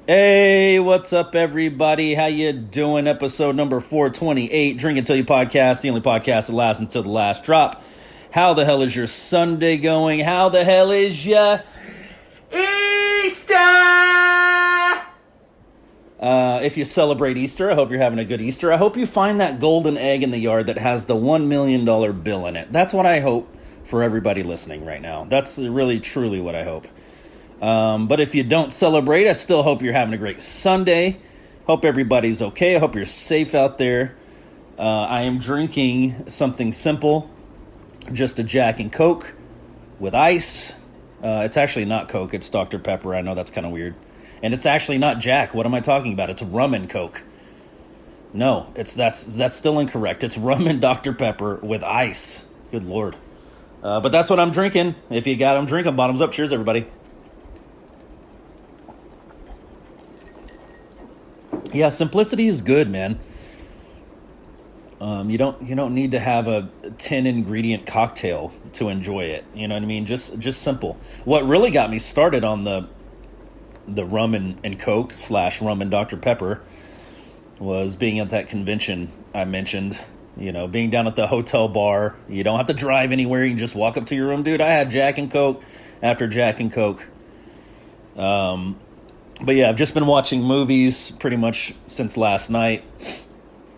Hey, what's up, everybody? How you doing? Episode number 428, Drink Until You Podcast, the only podcast that lasts until the last drop. How the hell is your Sunday going? How the hell is ya Easter? If you celebrate Easter, I hope you're having a good Easter. I hope you find that golden egg in the yard that has the $1 million bill in it. That's what I hope for everybody listening right now. That's really, truly what I hope. But if you don't celebrate, I still hope you're having a great Sunday. Hope everybody's okay. I hope you're safe out there. I am drinking something simple, just a Jack and Coke with ice. It's actually not Coke, it's Dr. Pepper. I know that's kind of weird. And it's actually not Jack. What am I talking about? It's rum and Coke. No, that's still incorrect. It's rum and Dr. Pepper with ice. Good Lord. But that's what I'm drinking. If you got them, drink them. Bottoms up. Cheers, everybody. Yeah, simplicity is good, man. You don't need to have a 10 ingredient cocktail to enjoy it. You know what I mean? Just simple. What really got me started on the rum and Coke / rum and Dr. Pepper was being at that convention I mentioned. You know, being down at the hotel bar. You don't have to drive anywhere. You can just walk up to your room. Dude, I had Jack and Coke after Jack and Coke. But yeah, I've just been watching movies pretty much since last night.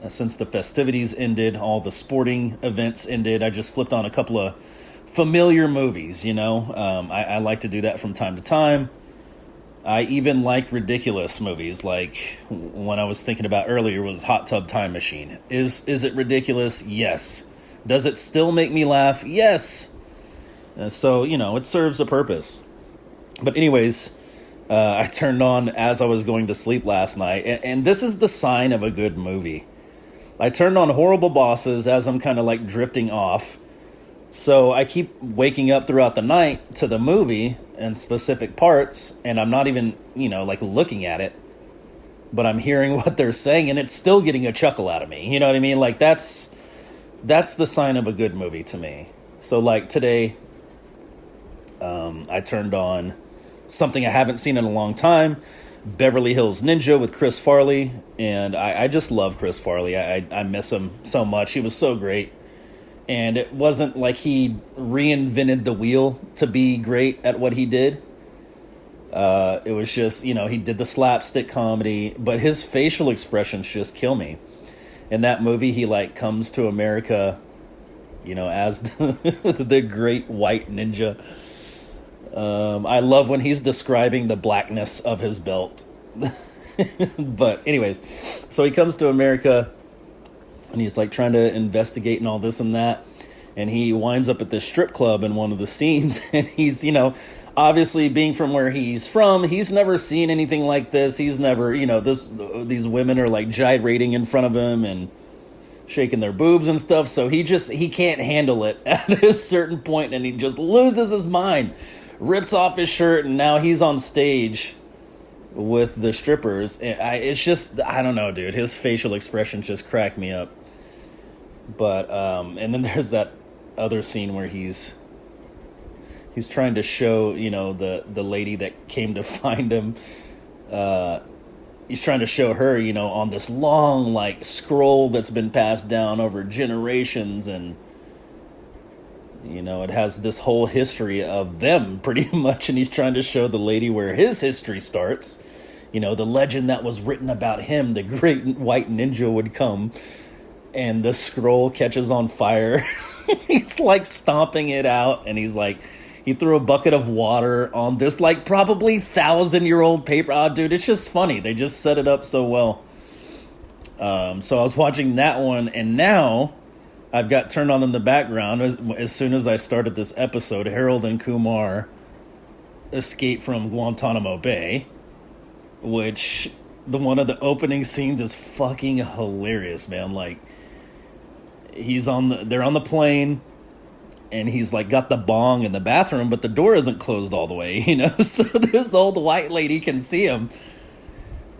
Since the festivities ended, all the sporting events ended, I just flipped on a couple of familiar movies, you know. I like to do that from time to time. I even like ridiculous movies, like one I was thinking about earlier was Hot Tub Time Machine. Is it ridiculous? Yes. Does it still make me laugh? Yes. So, you know, it serves a purpose. But anyways, I turned on as I was going to sleep last night, and this is the sign of a good movie. I turned on Horrible Bosses as I'm kind of like drifting off. So I keep waking up throughout the night to the movie and specific parts, and I'm not even, like looking at it, but I'm hearing what they're saying, and it's still getting a chuckle out of me. You know what I mean? Like that's the sign of a good movie to me. So like today, I turned on something I haven't seen in a long time, Beverly Hills Ninja with Chris Farley, and I just love Chris Farley. I miss him so much. He was so great, and it wasn't like he reinvented the wheel to be great at what he did. It was just, he did the slapstick comedy, but his facial expressions just kill me. In that movie, he comes to America, as the great white ninja. I love when he's describing the blackness of his belt. But anyways, so he comes to America and he's trying to investigate and all this and that. And he winds up at this strip club in one of the scenes. And he's, obviously being from where he's from, he's never seen anything like this. He's never, these women are gyrating in front of him and shaking their boobs and stuff. So he can't handle it at a certain point, and he just loses his mind. Rips off his shirt, and now he's on stage with the strippers. It's just, I don't know, dude. His facial expressions just crack me up. But, and then there's that other scene where he's trying to show, the lady that came to find him. He's trying to show her, on this long, scroll that's been passed down over generations, and it has this whole history of them pretty much, and he's trying to show the lady where his history starts. The legend that was written about him, the great white ninja would come, and the scroll catches on fire. He's stomping it out, and he threw a bucket of water on this probably 1,000-year-old paper. Oh, dude, it's just funny. They just set it up so well. So I was watching that one, and now I've got turned on in the background as soon as I started this episode. Harold and Kumar escape from Guantanamo Bay, which one of the opening scenes is fucking hilarious, man. They're on the plane, and he's got the bong in the bathroom, but the door isn't closed all the way, so this old white lady can see him.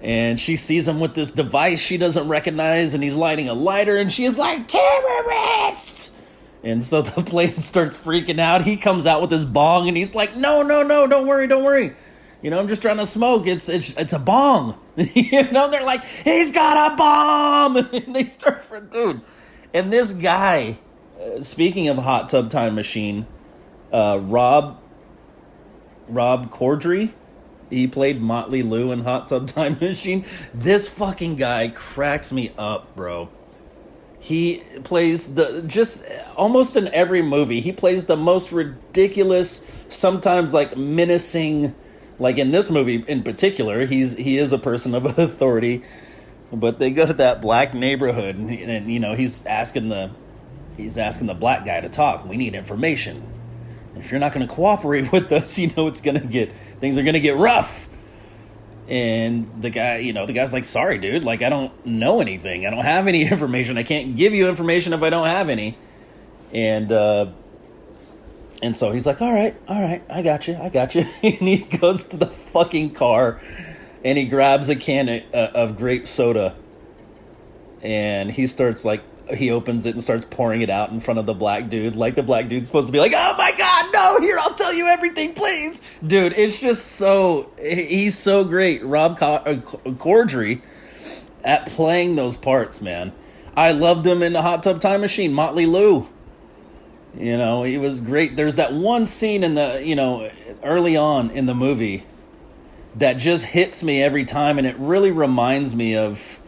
And she sees him with this device she doesn't recognize, and he's lighting a lighter, and she's like, "Terrorist!" And so the plane starts freaking out. He comes out with his bong, and he's like, no, don't worry. I'm just trying to smoke. It's a bong. They're like, he's got a bomb. And they start for dude. And this guy, speaking of Hot Tub Time Machine, Rob Corddry, he played Motley Lue in Hot Tub Time Machine. This fucking guy cracks me up, bro. He plays just almost in every movie. He plays the most ridiculous, sometimes like menacing. Like in this movie in particular, he is a person of authority, but they go to that black neighborhood, and he's asking the black guy to talk. We need information. If you're not going to cooperate with us, things are gonna get rough. And the guy's like, sorry, dude, like, I don't know anything. I don't have any information. I can't give you information if I don't have any. And so he's like, all right, I got you. And he goes to the fucking car and he grabs a can of grape soda. And he opens it and starts pouring it out in front of the black dude. Like, the black dude's supposed to be like, oh my God, no, here, I'll tell you everything, please. Dude, it's just he's so great. Rob Corddry at playing those parts, man. I loved him in the Hot Tub Time Machine, Motley Lue. He was great. There's that one scene in the, early on in the movie that just hits me every time. And it really reminds me of,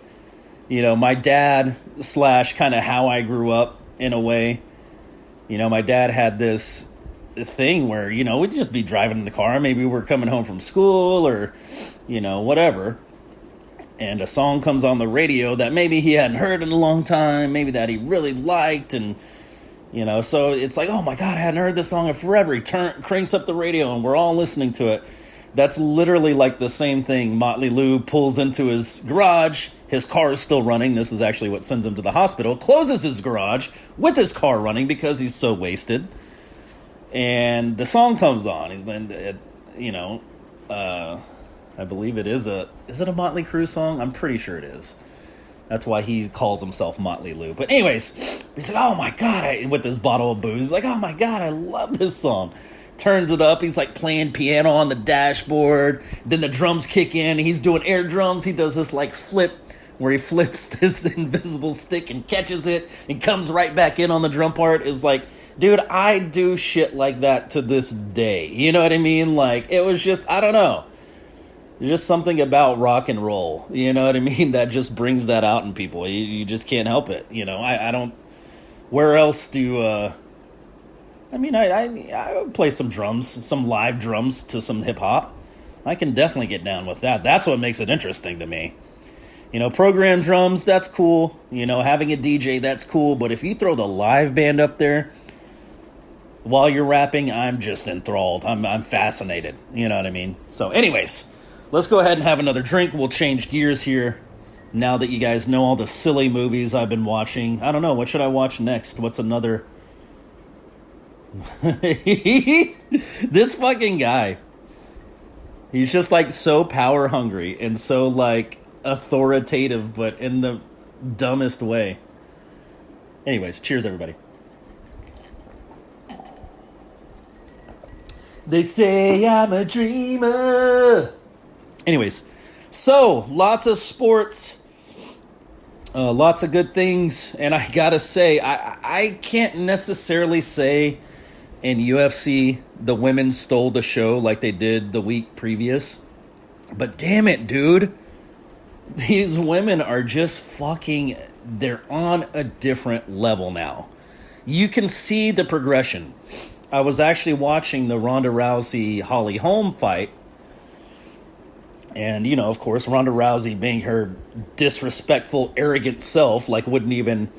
my dad / kind of how I grew up in a way. My dad had this thing where, we'd just be driving in the car. Maybe we're coming home from school or, whatever. And a song comes on the radio that maybe he hadn't heard in a long time, maybe that he really liked. And, so it's like, oh my God, I hadn't heard this song in forever. He cranks up the radio and we're all listening to it. That's literally like the same thing. Motley Lue pulls into his garage. His car is still running. This is actually what sends him to the hospital. Closes his garage with his car running because he's so wasted. And the song comes on. I believe it is is it a Motley Crue song? I'm pretty sure it is. That's why he calls himself Motley Lue. But anyways, he's like, oh my God, with this bottle of booze. He's like, oh my God, I love this song. Turns it up. He's like playing piano on the dashboard. Then the drums kick in. He's doing air drums. He does this like flip where he flips this invisible stick and catches it and comes right back in on the drum part. Is like, dude, I do shit like that to this day. You know what I mean? Like, it was just, I don't know. There's just something about rock and roll, you know what I mean, that just brings that out in people. You just can't help it, I don't, where else do, I would play some drums, some live drums to some hip-hop. I can definitely get down with that. That's what makes it interesting to me. Program drums, that's cool. Having a DJ, that's cool. But if you throw the live band up there while you're rapping, I'm just enthralled. I'm fascinated, you know what I mean? So anyways, let's go ahead and have another drink. We'll change gears here now that you guys know all the silly movies I've been watching. I don't know, what should I watch next? What's another... This fucking guy, he's just like so power hungry and so like authoritative, but in the dumbest way. Anyways, cheers everybody. They say I'm a dreamer. Anyways, so lots of sports, lots of good things, and I gotta say, I can't necessarily say in UFC the women stole the show like they did the week previous, but damn it, dude, these women are just fucking, they're on a different level now. You can see the progression. I was actually watching the Ronda Rousey Holly Holm fight. And, of course, Ronda Rousey being her disrespectful, arrogant self, like wouldn't even,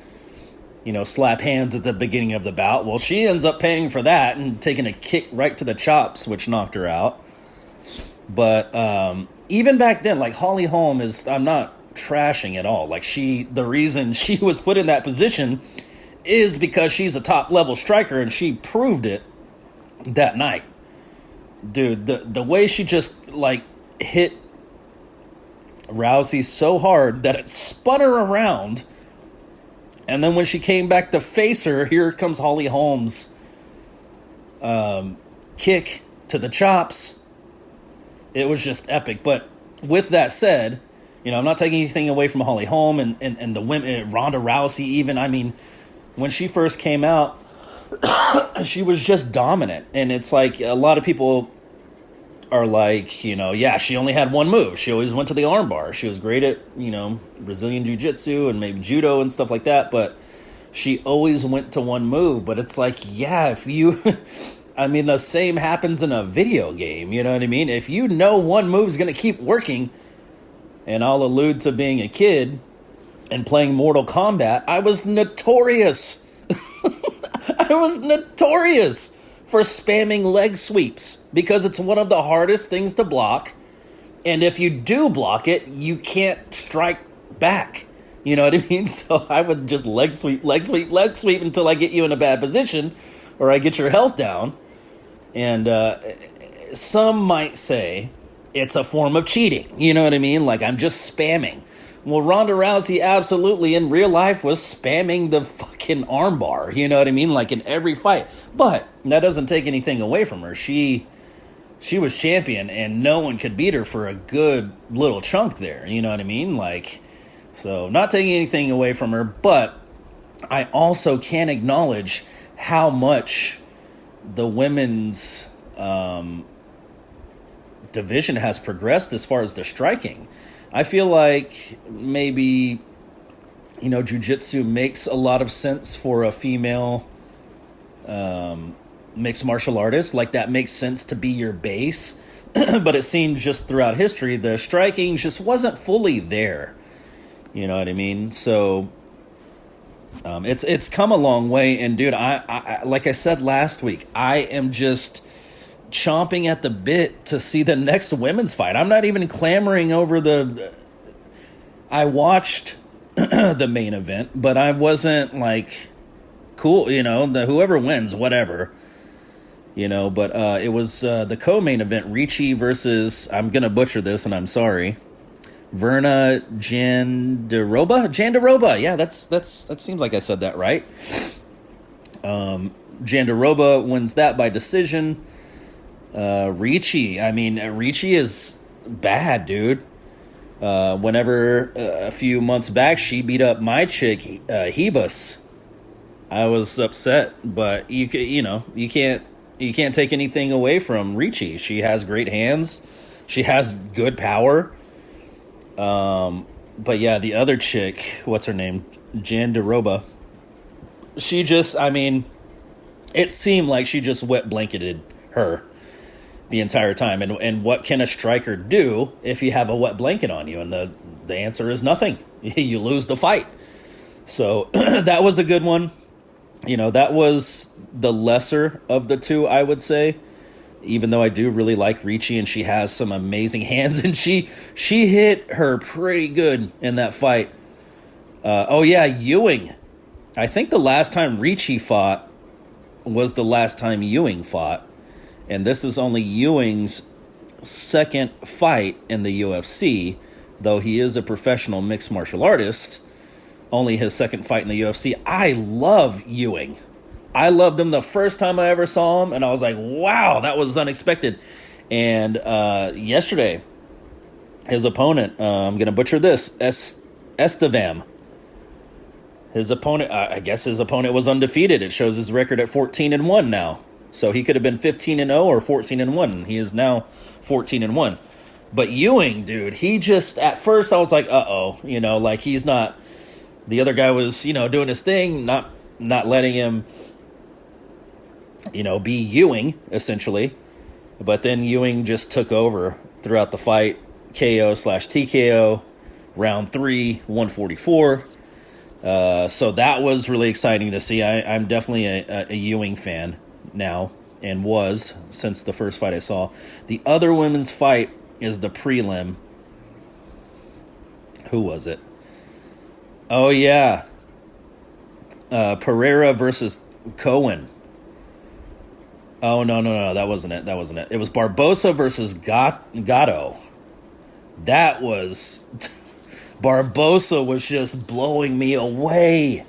slap hands at the beginning of the bout. Well, she ends up paying for that and taking a kick right to the chops, which knocked her out. But even back then, like Holly Holm I'm not trashing at all. Like the reason she was put in that position is because she's a top level striker and she proved it that night. Dude, the way she just like hit Rousey so hard that it spun her around, and then when she came back to face her, here comes Holly Holm's kick to the chops. It was just epic. But with that said, I'm not taking anything away from Holly Holm and the women, Ronda Rousey even. I mean, when she first came out, she was just dominant. And it's like a lot of people are like, yeah, she only had one move. She always went to the armbar. She was great at, Brazilian Jiu-Jitsu and maybe judo and stuff like that. But she always went to one move. But it's like, yeah, if you... I mean, the same happens in a video game, you know what I mean? If you know one move's going to keep working, and I'll allude to being a kid and playing Mortal Kombat, I was notorious. I was notorious for spamming leg sweeps because it's one of the hardest things to block. And if you do block it, you can't strike back. You know what I mean? So I would just leg sweep until I get you in a bad position or I get your health down. And some might say it's a form of cheating. You know what I mean? Like, I'm just spamming. Well, Ronda Rousey absolutely in real life was spamming the fucking armbar. You know what I mean? Like in every fight. But that doesn't take anything away from her. She was champion and no one could beat her for a good little chunk there. You know what I mean? Like, so not taking anything away from her, but I also can't acknowledge how much the women's division has progressed as far as the striking. I feel like maybe, jiu-jitsu makes a lot of sense for a female mixed martial artist. Like, that makes sense to be your base. But it seems just throughout history, the striking just wasn't fully there. You know what I mean? So it's come a long way. And, dude, I like I said last week, I am just chomping at the bit to see the next women's fight. I'm not even clamoring over I watched the main event, but I wasn't like, cool, whoever wins, whatever, but it was the co-main event, Ricci versus, I'm going to butcher this and I'm sorry, Verna Jandiroba. Yeah, that seems like I said that right. Jandiroba wins that by decision. Ricci is bad, dude. Whenever a few months back she beat up my chick, Hebus, I was upset. But you can't take anything away from Ricci. She has great hands. She has good power. But yeah, the other chick, what's her name, Jandiroba. She just, it seemed like she just wet blanketed her the entire time. And what can a striker do if you have a wet blanket on you? And the answer is nothing. You lose the fight. So that was a good one. That was the lesser of the two, I would say. Even though I do really like Ricci and she has some amazing hands. And she hit her pretty good in that fight. Ewing. I think the last time Ricci fought was the last time Ewing fought. And this is only Ewing's second fight in the UFC, though he is a professional mixed martial artist. Only his second fight in the UFC. I love Ewing. I loved him the first time I ever saw him, and I was like, wow, that was unexpected. And yesterday, his opponent, I'm going to butcher this, Estevam. His opponent, I guess his opponent was undefeated. It shows his record at 14-1 now. So he could have been 15-0 or 14-1. He is now 14-1. But Ewing, dude, he just, at first I was like, like he's not, the other guy was, doing his thing, not letting him, be Ewing, essentially. But then Ewing just took over throughout the fight, KO/TKO, round 3, 144. So that was really exciting to see. I'm definitely a Ewing fan now, and was since the first fight I saw. The other women's fight is the prelim. Who was it? Oh yeah, Pereira versus Cohen. Oh no, that wasn't it. It was Barbosa versus Gatto. That was Barbosa was just blowing me away.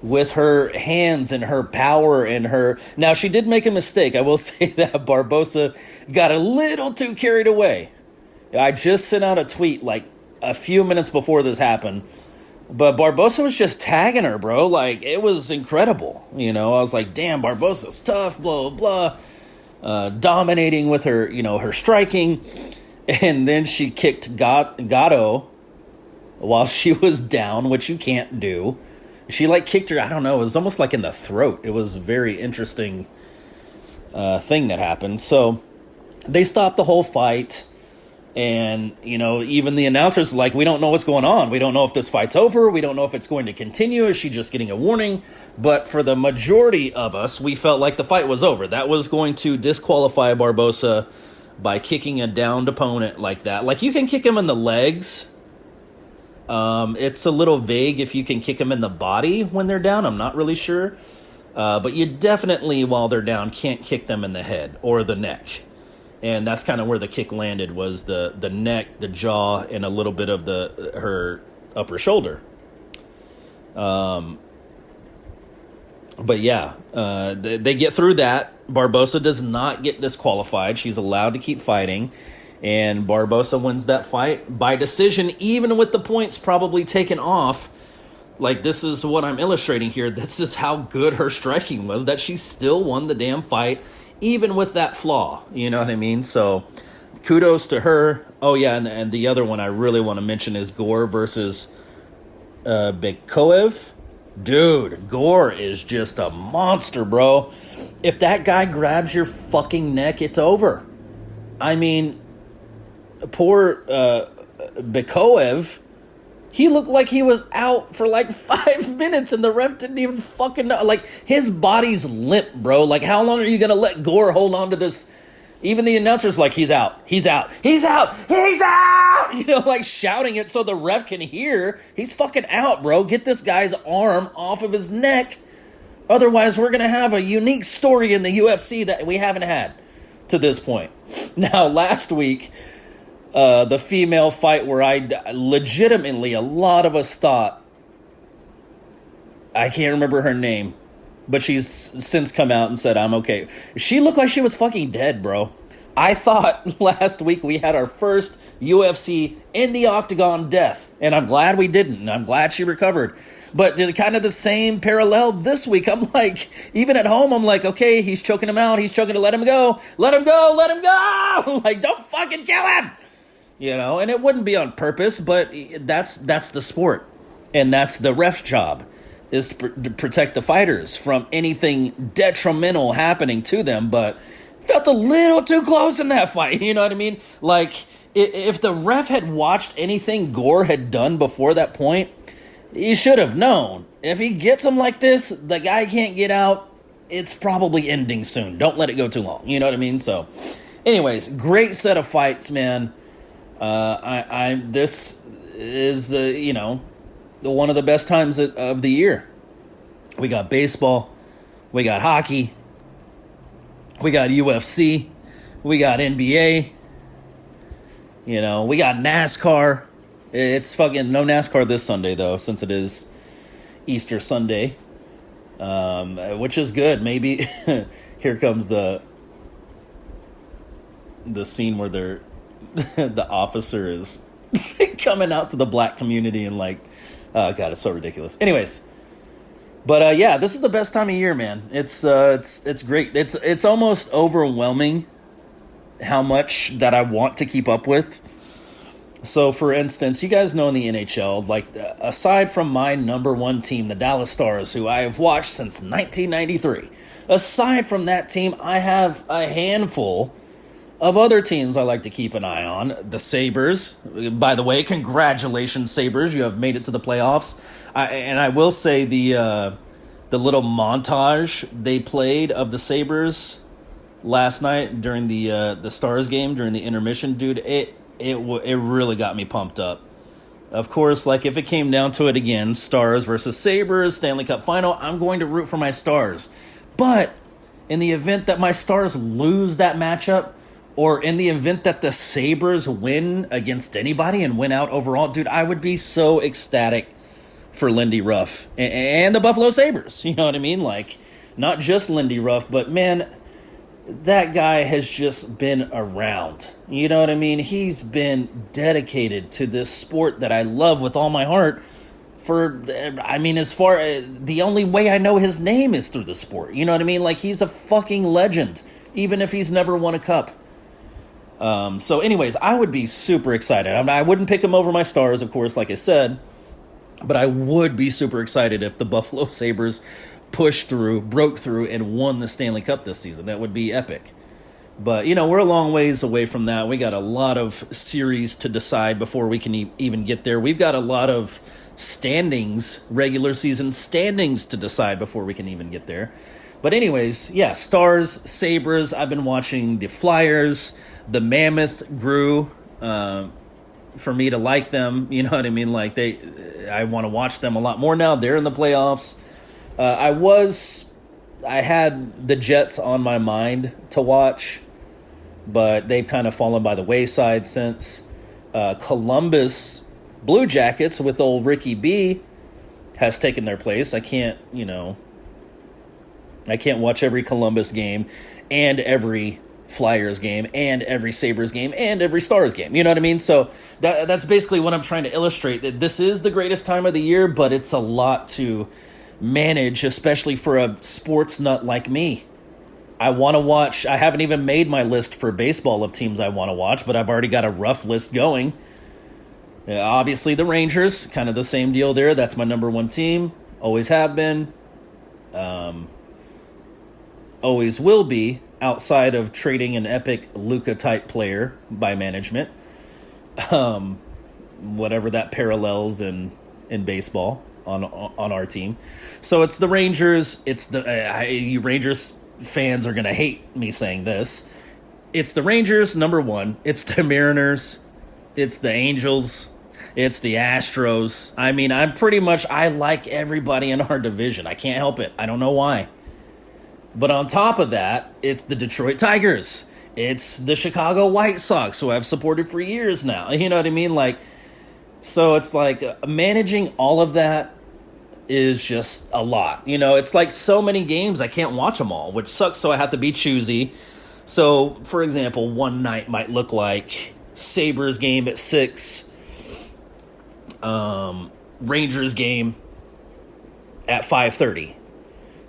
with her hands and her power and her. Now, she did make a mistake. I will say that Barbosa got a little too carried away. I just sent out a tweet like a few minutes before this happened, but Barbosa was just tagging her, bro. Like, it was incredible. I was like, damn, Barbosa's tough, blah, blah, blah. Dominating with her, her striking. And then she kicked Gatto while she was down, which you can't do. She kicked her, I don't know, it was almost like in the throat. It was a very interesting thing that happened. So they stopped the whole fight. And, even the announcers we don't know what's going on. We don't know if this fight's over. We don't know if it's going to continue. Is she just getting a warning? But for the majority of us, we felt like the fight was over. That was going to disqualify Barbosa by kicking a downed opponent like that. You can kick him in the legs. It's a little vague if you can kick them in the body when they're down. I'm not really sure. But you definitely, while they're down, can't kick them in the head or the neck. And that's kind of where the kick landed, was the neck, the jaw, and a little bit of her upper shoulder. But yeah, they get through that. Barbosa does not get disqualified. She's allowed to keep fighting. And Barbosa wins that fight by decision, even with the points probably taken off. This is what I'm illustrating here. This is how good her striking was, that she still won the damn fight, even with that flaw. You know what I mean? So kudos to her. Oh, yeah, and the other one I really want to mention is Gore versus Bekoev. Dude, Gore is just a monster, bro. If that guy grabs your fucking neck, it's over. I mean, poor Bekoev, he looked like he was out for 5 minutes and the ref didn't even fucking know. His body's limp, bro. How long are you going to let Gore hold on to this? Even the announcer's he's out, he's out, he's out, he's out! Shouting it so the ref can hear. He's fucking out, bro. Get this guy's arm off of his neck. Otherwise, we're going to have a unique story in the UFC that we haven't had to this point. Now, last week, the female fight where legitimately, a lot of us thought, I can't remember her name, but she's since come out and said, I'm okay. She looked like she was fucking dead, bro. I thought last week we had our first UFC in the octagon death, and I'm glad we didn't, and I'm glad she recovered. But kind of the same parallel this week. I'm even at home, I'm okay, he's choking him out, he's choking to let him go, let him go, let him go! Don't fucking kill him! And it wouldn't be on purpose, but that's the sport. And that's the ref's job, is to protect the fighters from anything detrimental happening to them. But felt a little too close in that fight, you know what I mean? If the ref had watched anything Gore had done before that point, he should have known. If he gets him like this, the guy can't get out, it's probably ending soon. Don't let it go too long, you know what I mean? So, anyways, great set of fights, man. This is, one of the best times of the year. We got baseball, we got hockey, we got UFC, we got NBA, we got NASCAR. It's fucking no NASCAR this Sunday, though, since it is Easter Sunday, which is good. Maybe here comes the scene where they're the officer is coming out to the black community and oh god, it's so ridiculous. Anyways, but yeah, this is the best time of year, man. It's great. It's almost overwhelming how much that I want to keep up with. So, for instance, you guys know in the NHL, aside from my number one team, the Dallas Stars, who I have watched since 1993, aside from that team, I have a handful of other teams I like to keep an eye on. The Sabres. By the way, congratulations, Sabres. You have made it to the playoffs. And I will say the little montage they played of the Sabres last night during the Stars game, during the intermission, dude, it really got me pumped up. Of course, if it came down to it again, Stars versus Sabres, Stanley Cup Final, I'm going to root for my Stars. But in the event that my Stars lose that matchup, or in the event that the Sabres win against anybody and win out overall, dude, I would be so ecstatic for Lindy Ruff and the Buffalo Sabres. You know what I mean? Like, not just Lindy Ruff, but man, that guy has just been around. You know what I mean? He's been dedicated to this sport that I love with all my heart for, I mean, as far the only way I know his name is through the sport. You know what I mean? Like, he's a fucking legend, even if he's never won a cup. So anyways, I would be super excited. I wouldn't pick him over my Stars, of course, like I said, but I would be super excited if the Buffalo Sabres pushed through, broke through, and won the Stanley Cup this season. That would be epic. But, you know, we're a long ways away from that. We got a lot of series to decide before we can even get there. We've got a lot of standings, regular season standings to decide before we can even get there. But anyways, yeah, Stars, Sabres, I've been watching the Flyers. The Mammoth grew for me to like them. You know what I mean? Like, I want to watch them a lot more now. They're in the playoffs. I had the Jets on my mind to watch, but they've kind of fallen by the wayside since. Columbus Blue Jackets with old Ricky B has taken their place. I can't watch every Columbus game and every Flyers game and every Sabres game and every Stars game. You know what I mean? So that's basically what I'm trying to illustrate, that this is the greatest time of the year, but it's a lot to manage, especially for a sports nut like me. I want to watch. I haven't even made my list for baseball of teams I want to watch, but I've already got a rough list going. Obviously, the Rangers, kind of the same deal there. That's my number one team. Always have been. Always will be, outside of trading an epic Luka-type player by management. Whatever that parallels in baseball. On our team. So it's the Rangers. It's you Rangers fans are going to hate me saying this. It's the Rangers, number one. It's the Mariners. It's the Angels. It's the Astros. I mean, I like everybody in our division. I can't help it. I don't know why. But on top of that, it's the Detroit Tigers. It's the Chicago White Sox, who I've supported for years now. You know what I mean? Like, so it's like managing all of that is just a lot. You know, it's like so many games, I can't watch them all, which sucks, so I have to be choosy. So, for example, one night might look like Sabres game at 6, Rangers game at 5:30.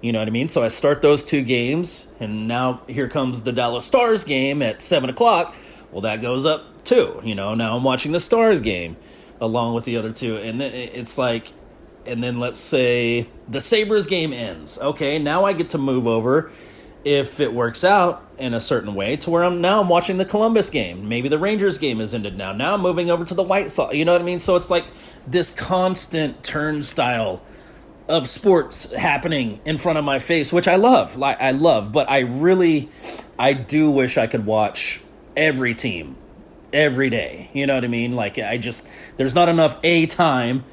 You know what I mean? So I start those two games, and now here comes the Dallas Stars game at 7 o'clock. Well, that goes up too. You know, now I'm watching the Stars game along with the other two, and then it's like, and then let's say the Sabres game ends. Okay, now I get to move over, if it works out in a certain way, to where I'm watching the Columbus game. Maybe the Rangers game has ended now. Now I'm moving over to the White Sox. You know what I mean? So it's like this constant turnstile of sports happening in front of my face, which I love. But I do wish I could watch every team every day. You know what I mean? Like, there's not enough A, time,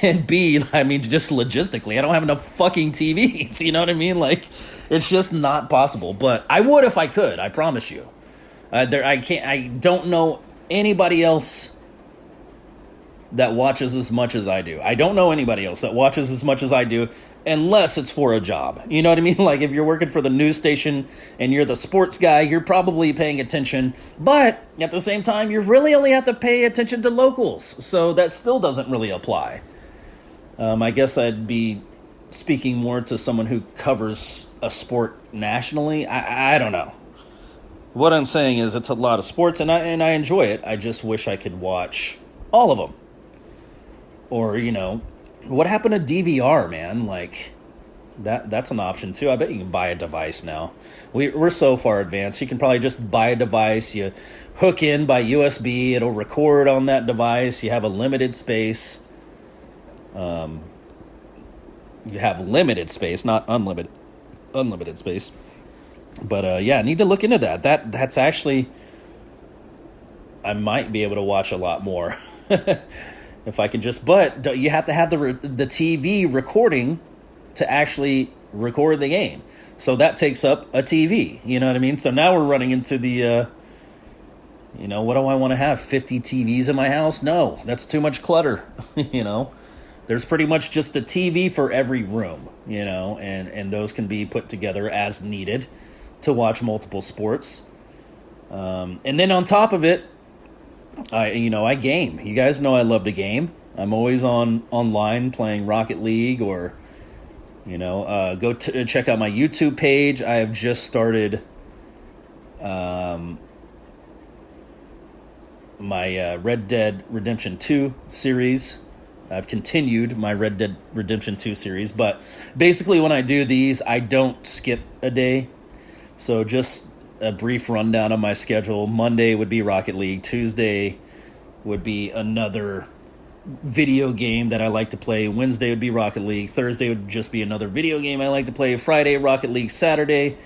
and B, I mean, just logistically, I don't have enough fucking TVs. You know what I mean? Like, it's just not possible. But I would if I could, I promise you. I don't know anybody else that watches as much as I do. I don't know anybody else that watches as much as I do, unless it's for a job. You know what I mean? Like, if you're working for the news station and you're the sports guy, you're probably paying attention. But at the same time, you really only have to pay attention to locals. So that still doesn't really apply. I guess I'd be speaking more to someone who covers a sport nationally. I don't know. What I'm saying is, it's a lot of sports, and I enjoy it. I just wish I could watch all of them. Or, you know, what happened to DVR, man? Like, that's an option too. I bet you can buy a device now. We're so far advanced. You can probably just buy a device. You hook in by USB. It'll record on that device. You have a limited space. You have limited space, not unlimited space. But yeah, I need to look into that. That's actually, I might be able to watch a lot more if I can just. But you have to have the TV recording to actually record the game. So that takes up a TV. You know what I mean? So now we're running into the, what do I want to have? 50 TVs in my house? No, that's too much clutter. You know. there's pretty much just a TV for every room, and those can be put together as needed to watch multiple sports. And then on top of it, I game. You guys know I love to game. I'm always online playing Rocket League, or go check out my YouTube page. I have just started my Red Dead Redemption 2 series. I've continued my Red Dead Redemption 2 series, but basically when I do these, I don't skip a day. So just a brief rundown of my schedule. Monday would be Rocket League. Tuesday would be another video game that I like to play. Wednesday would be Rocket League. Thursday would just be another video game I like to play. Friday, Rocket League. Saturday,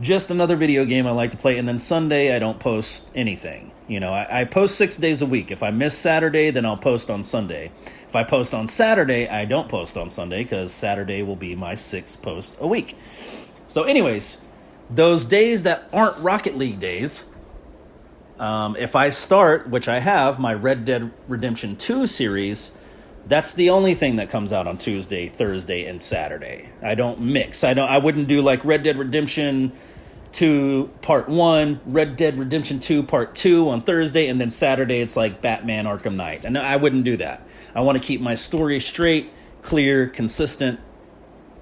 just another video game I like to play. And then Sunday, I don't post anything. I post 6 days a week. If I miss Saturday, then I'll post on Sunday. If I post on Saturday, I don't post on Sunday, because Saturday will be my 6th post a week. So anyways, those days that aren't Rocket League days, if I start, which I have, my Red Dead Redemption 2 series, that's the only thing that comes out on Tuesday, Thursday, and Saturday. I don't mix. I wouldn't do like Red Dead Redemption 2 Part 1, Red Dead Redemption 2 Part 2 on Thursday, and then Saturday it's like Batman Arkham Knight. And I wouldn't do that. I want to keep my story straight, clear, consistent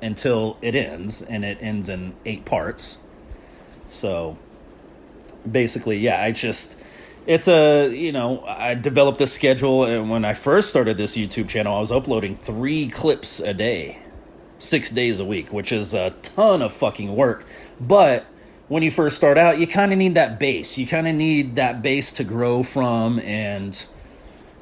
until it ends, and it ends in 8 parts. So basically, yeah, I developed this schedule, and when I first started this YouTube channel, I was uploading 3 clips a day, 6 days a week, which is a ton of fucking work. But when you first start out, you kind of need that base. You kind of need that base to grow from, and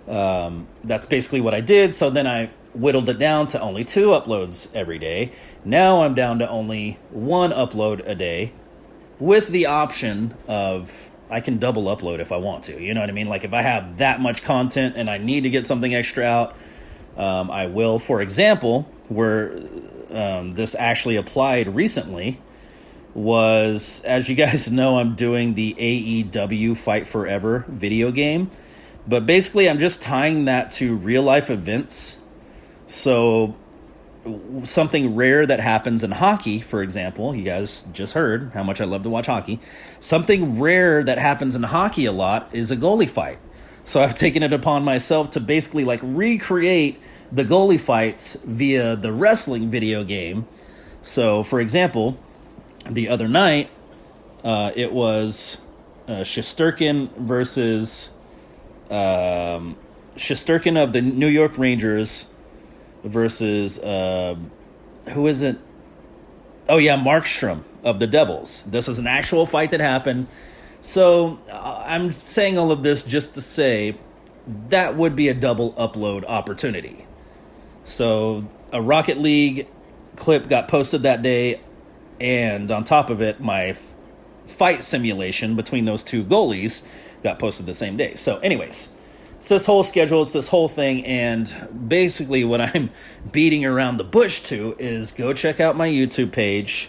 that's basically what I did. So then I whittled it down to only 2 uploads every day. Now I'm down to only 1 upload a day, with the option of I can double upload if I want to. You know what I mean? Like if I have that much content and I need to get something extra out, I will. For example, where this actually applied recently was, as you guys know, I'm doing the AEW Fight Forever video game. But basically, I'm just tying that to real-life events. So something rare that happens in hockey, for example, you guys just heard how much I love to watch hockey. Something rare that happens in hockey a lot is a goalie fight. So I've taken it upon myself to basically like recreate the goalie fights via the wrestling video game. So, for example, the other night, it was Shesterkin versus Shesterkin of the New York Rangers versus who is it? Oh yeah, Markstrom of the Devils. This is an actual fight that happened. So I'm saying all of this just to say that would be a double upload opportunity. So a Rocket League clip got posted that day, and on top of it, my fight simulation between those 2 goalies got posted the same day. So anyways, it's this whole schedule, it's this whole thing, and basically what I'm beating around the bush to is go check out my YouTube page.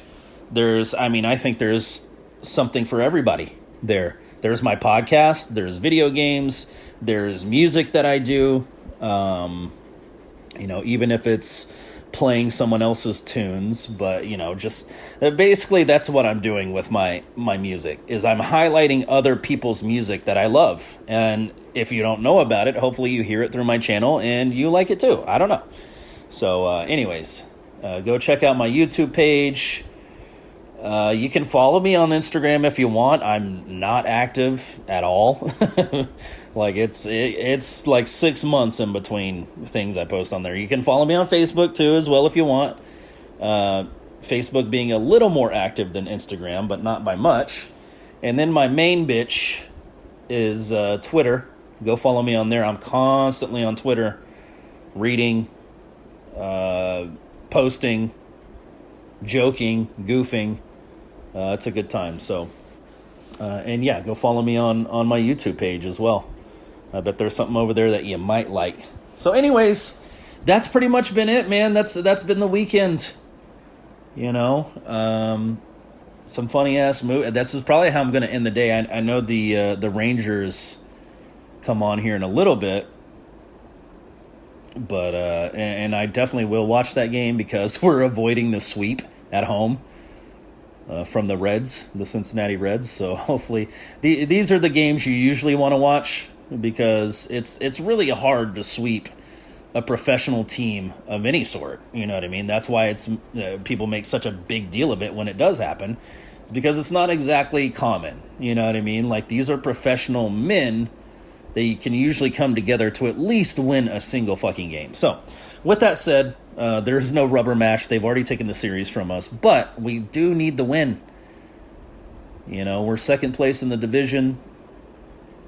I think there's something for everybody there. There's my podcast, there's video games, there's music that I do, even if it's playing someone else's tunes, but just basically that's what I'm doing with my music, is I'm highlighting other people's music that I love. And if you don't know about it, hopefully you hear it through my channel and you like it too. I don't know. So anyways, go check out my YouTube page. You can follow me on Instagram if you want. I'm not active at all. Like it's like 6 months in between things I post on there. You can follow me on Facebook too as well if you want. Facebook being a little more active than Instagram, but not by much. And then my main bitch is Twitter. Go follow me on there. I'm constantly on Twitter, reading, posting, joking, goofing. It's a good time. So, and yeah, go follow me on my YouTube page as well. I bet there's something over there that you might like. So anyways, that's pretty much been it, man. That's been the weekend. Some funny ass movie. This is probably how I'm going to end the day. I know the Rangers come on here in a little bit. But and I definitely will watch that game because we're avoiding the sweep at home from the Reds, the Cincinnati Reds. So hopefully these are the games you usually want to watch because it's really hard to sweep a professional team of any sort. You know what I mean? That's why it's people make such a big deal of it when it does happen. It's because it's not exactly common. You know what I mean? Like, these are professional men. They can usually come together to at least win a single fucking game. So, with that said, there's no rubber match. They've already taken the series from us, but we do need the win. You know, we're second place in the division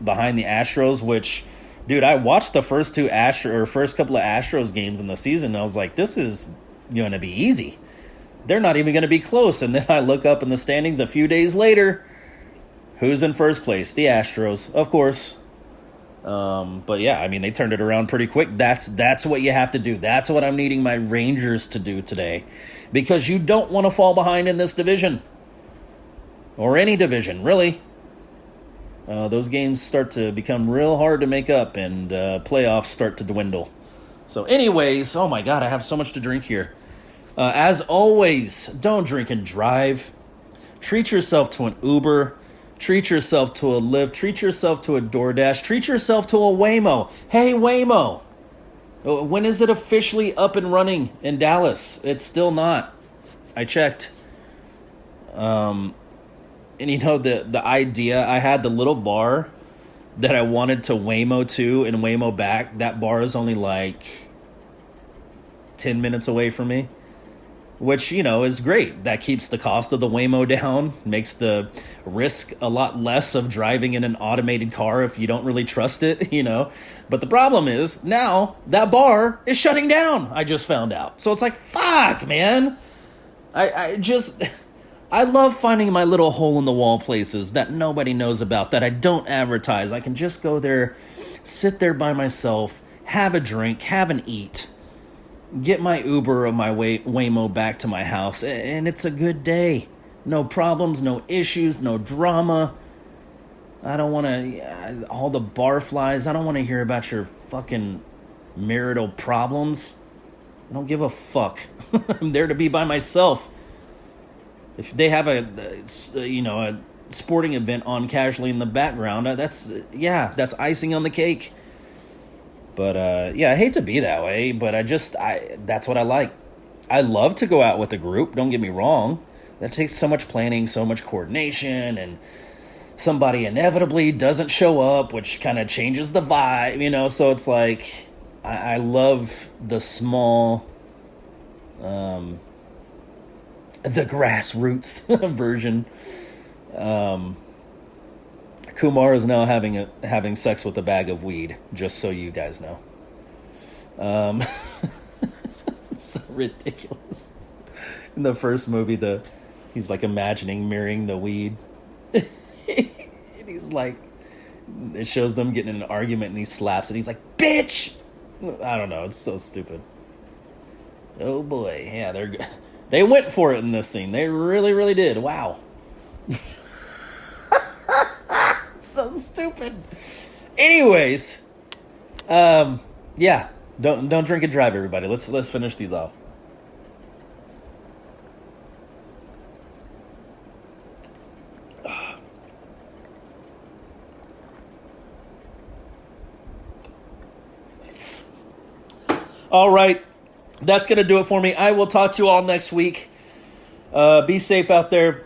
behind the Astros, which, dude, I watched the first couple of Astros games in the season, and I was like, this is going to be easy. They're not even going to be close. And then I look up in the standings a few days later. Who's in first place? The Astros, of course. But yeah, I mean, they turned it around pretty quick. That's what you have to do. That's what I'm needing my Rangers to do today. Because you don't want to fall behind in this division. Or any division, really. Those games start to become real hard to make up, and playoffs start to dwindle. So anyways, oh my God, I have so much to drink here. As always, don't drink and drive. Treat yourself to an Uber. Treat yourself to a Lyft. Treat yourself to a DoorDash. Treat yourself to a Waymo. Hey, Waymo. When is it officially up and running in Dallas? It's still not. I checked. And you know, the idea, I had the little bar that I wanted to Waymo to and Waymo back. That bar is only like 10 minutes away from me, which, you know, is great. That keeps the cost of the Waymo down, makes the risk a lot less of driving in an automated car if you don't really trust it, you know. But the problem is, now that bar is shutting down, I just found out. So it's like, fuck, man. I love finding my little hole-in-the-wall places that nobody knows about, that I don't advertise. I can just go there, sit there by myself, have a drink, have an eat, get my Uber or my Waymo back to my house, and it's a good day. No problems, no issues, no drama. I don't want to... all the barflies, I don't want to hear about your fucking marital problems. I don't give a fuck. I'm there to be by myself. If they have a sporting event on casually in the background, that's icing on the cake. But I hate to be that way, but that's what I like. I love to go out with a group, don't get me wrong. That takes so much planning, so much coordination, and somebody inevitably doesn't show up, which kind of changes the vibe, you know. So it's like, I love the small, the grassroots version. Kumar is now having sex with a bag of weed, just so you guys know. It's so ridiculous. In the first movie, he's like imagining marrying the weed. And he's like, it shows them getting in an argument and he slaps it. He's like, bitch! I don't know, it's so stupid. Oh boy, yeah, they went for it in this scene. They really, really did. Wow. So stupid. Anyways, don't drink and drive, everybody. Let's finish these off. All right, that's gonna do it for me. I will talk to you all next week. Be safe out there.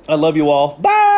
I love you all. Bye.